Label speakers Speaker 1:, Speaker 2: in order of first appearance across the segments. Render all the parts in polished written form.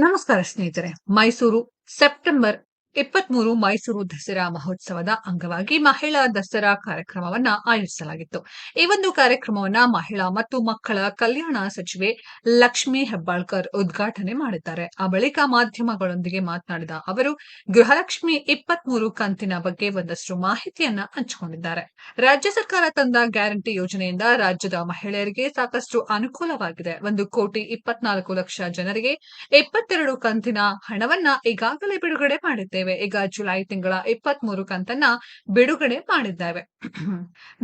Speaker 1: ನಮಸ್ಕಾರ ಸ್ನೇಹಿತರೆ. ಮೈಸೂರು ಸೆಪ್ಟೆಂಬರ್ 23 ಮೈಸೂರು ದಸರಾ ಮಹೋತ್ಸವದ ಅಂಗವಾಗಿ ಮಹಿಳಾ ದಸರಾ ಕಾರ್ಯಕ್ರಮವನ್ನ ಆಯೋಜಿಸಲಾಗಿತ್ತು. ಈ ಒಂದು ಕಾರ್ಯಕ್ರಮವನ್ನ ಮಹಿಳಾ ಮತ್ತು ಮಕ್ಕಳ ಕಲ್ಯಾಣ ಸಚಿವೆ ಲಕ್ಷ್ಮೀ ಹೆಬ್ಬಾಳ್ಕರ್ ಉದ್ಘಾಟನೆ ಮಾಡಿದ್ದಾರೆ. ಆ ಬಳಿಕ ಮಾಧ್ಯಮಗಳೊಂದಿಗೆ ಮಾತನಾಡಿದ ಅವರು, ಗೃಹಲಕ್ಷ್ಮಿ 23 ಕಂತಿನ ಬಗ್ಗೆ ಒಂದಷ್ಟು ಮಾಹಿತಿಯನ್ನ ಹಂಚಿಕೊಂಡಿದ್ದಾರೆ. ರಾಜ್ಯ ಸರ್ಕಾರ ತಂದ ಗ್ಯಾರಂಟಿ ಯೋಜನೆಯಿಂದ ರಾಜ್ಯದ ಮಹಿಳೆಯರಿಗೆ ಸಾಕಷ್ಟು ಅನುಕೂಲವಾಗಿದೆ. 1,24,00,000 ಜನರಿಗೆ 22 ಕಂತಿನ ಹಣವನ್ನ ಈಗಾಗಲೇ ಬಿಡುಗಡೆ ಮಾಡಿದ್ದೇವೆ. ಈಗ ಜುಲೈ ತಿಂಗಳ 23 ಕಂತನ್ನ ಬಿಡುಗಡೆ ಮಾಡಿದ್ದೇವೆ.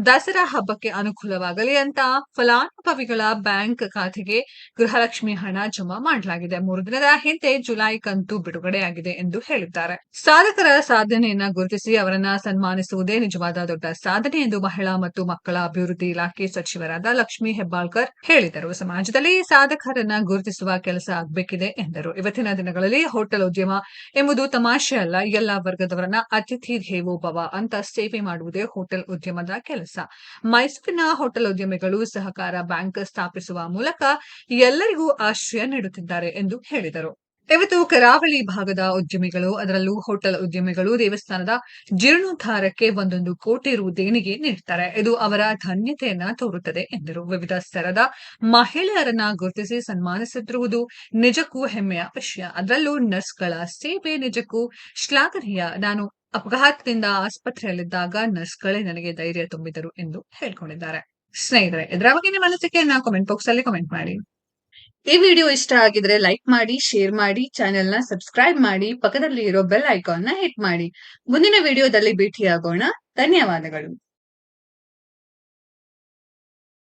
Speaker 1: ದಸರಾ ಹಬ್ಬಕ್ಕೆ ಅನುಕೂಲವಾಗಲಿ ಅಂತ ಫಲಾನುಭವಿಗಳ ಬ್ಯಾಂಕ್ ಖಾತೆಗೆ ಗೃಹಲಕ್ಷ್ಮಿ ಹಣ ಜಮಾ ಮಾಡಲಾಗಿದೆ. 3 ದಿನದ ಹಿಂದೆ ಜುಲೈ ಕಂತು ಬಿಡುಗಡೆಯಾಗಿದೆ ಎಂದು ಹೇಳಿದ್ದಾರೆ. ಸಾಧಕರ ಸಾಧನೆಯನ್ನ ಗುರುತಿಸಿ ಅವರನ್ನ ಸನ್ಮಾನಿಸುವುದೇ ನಿಜವಾದ ದೊಡ್ಡ ಸಾಧನೆ ಎಂದು ಮಹಿಳಾ ಮತ್ತು ಮಕ್ಕಳ ಅಭಿವೃದ್ಧಿ ಇಲಾಖೆ ಸಚಿವರಾದ ಲಕ್ಷ್ಮೀ ಹೆಬ್ಬಾಳ್ಕರ್ ಹೇಳಿದರು. ಸಮಾಜದಲ್ಲಿ ಸಾಧಕರನ್ನ ಗುರುತಿಸುವ ಕೆಲಸ ಆಗಬೇಕಿದೆ ಎಂದರು. ಇವತ್ತಿನ ದಿನಗಳಲ್ಲಿ ಹೋಟೆಲ್ ಉದ್ಯಮ ಎಂಬುದು ತಮಾಷೆ ಅಲ್ಲ. ಎಲ್ಲಾ ವರ್ಗದವರನ್ನ ಅತಿಥಿ ದೇವೋ ಭವ ಅಂತ ಸೇವೆ ಮಾಡುವುದೇ ಹೋಟೆಲ್ ಉದ್ಯಮದ ಕೆಲಸ. ಮೈಸೂರಿನ ಹೋಟೆಲ್ ಉದ್ಯಮಿಗಳು ಸಹಕಾರ ಬ್ಯಾಂಕ್ ಸ್ಥಾಪಿಸುವ ಮೂಲಕ ಎಲ್ಲರಿಗೂ ಆಶ್ರಯ ನೀಡುತ್ತಿದ್ದಾರೆ ಎಂದು ಹೇಳಿದರು. ಇವತ್ತು ಕರಾವಳಿ ಭಾಗದ ಉದ್ಯಮಿಗಳು, ಅದರಲ್ಲೂ ಹೋಟೆಲ್ ಉದ್ಯಮಿಗಳು ದೇವಸ್ಥಾನದ ಜೀರ್ಣೋದ್ಧಾರಕ್ಕೆ 1 ಕೋಟಿ ರು ದೇಣಿಗೆ ನೀಡುತ್ತಾರೆ. ಇದು ಅವರ ಧನ್ಯತೆಯನ್ನ ತೋರುತ್ತದೆ ಎಂದರು. ವಿವಿಧ ಸ್ತರದ ಮಹಿಳೆಯರನ್ನ ಗುರುತಿಸಿ ಸನ್ಮಾನಿಸುತ್ತಿರುವುದು ನಿಜಕ್ಕೂ ಹೆಮ್ಮೆಯ ವಿಷಯ. ಅದರಲ್ಲೂ ನರ್ಸ್ಗಳ ಸೇವೆ ನಿಜಕ್ಕೂ ಶ್ಲಾಘನೀಯ. ನಾನು ಅಪಘಾತದಿಂದ ಆಸ್ಪತ್ರೆಯಲ್ಲಿದ್ದಾಗ ನರ್ಸ್ಗಳೇ ನನಗೆ ಧೈರ್ಯ ತುಂಬಿದರು ಎಂದು ಹೇಳಿಕೊಂಡಿದ್ದಾರೆ. ಸ್ನೇಹಿತರೆ, ಇದರ ಬಗ್ಗೆ ನಿಮ್ಮ ಅನಿಸಿಕೆಯನ್ನ ಕಾಮೆಂಟ್ ಬಾಕ್ಸ್ ಅಲ್ಲಿ ಕಾಮೆಂಟ್ ಮಾಡಿ. ಈ ವಿಡಿಯೋ ಇಷ್ಟ ಆಗಿದ್ರೆ ಲೈಕ್ ಮಾಡಿ, ಶೇರ್ ಮಾಡಿ, ಚಾನೆಲ್ ನ ಸಬ್ಸ್ಕ್ರೈಬ್ ಮಾಡಿ, ಪಕ್ಕದಲ್ಲಿ ಇರೋ ಬೆಲ್ ಐಕಾನ್ ನ ಹಿಟ್ ಮಾಡಿ. ಮುಂದಿನ ವಿಡಿಯೋದಲ್ಲಿ ಭೇಟಿಯಾಗೋಣ. ಧನ್ಯವಾದಗಳು.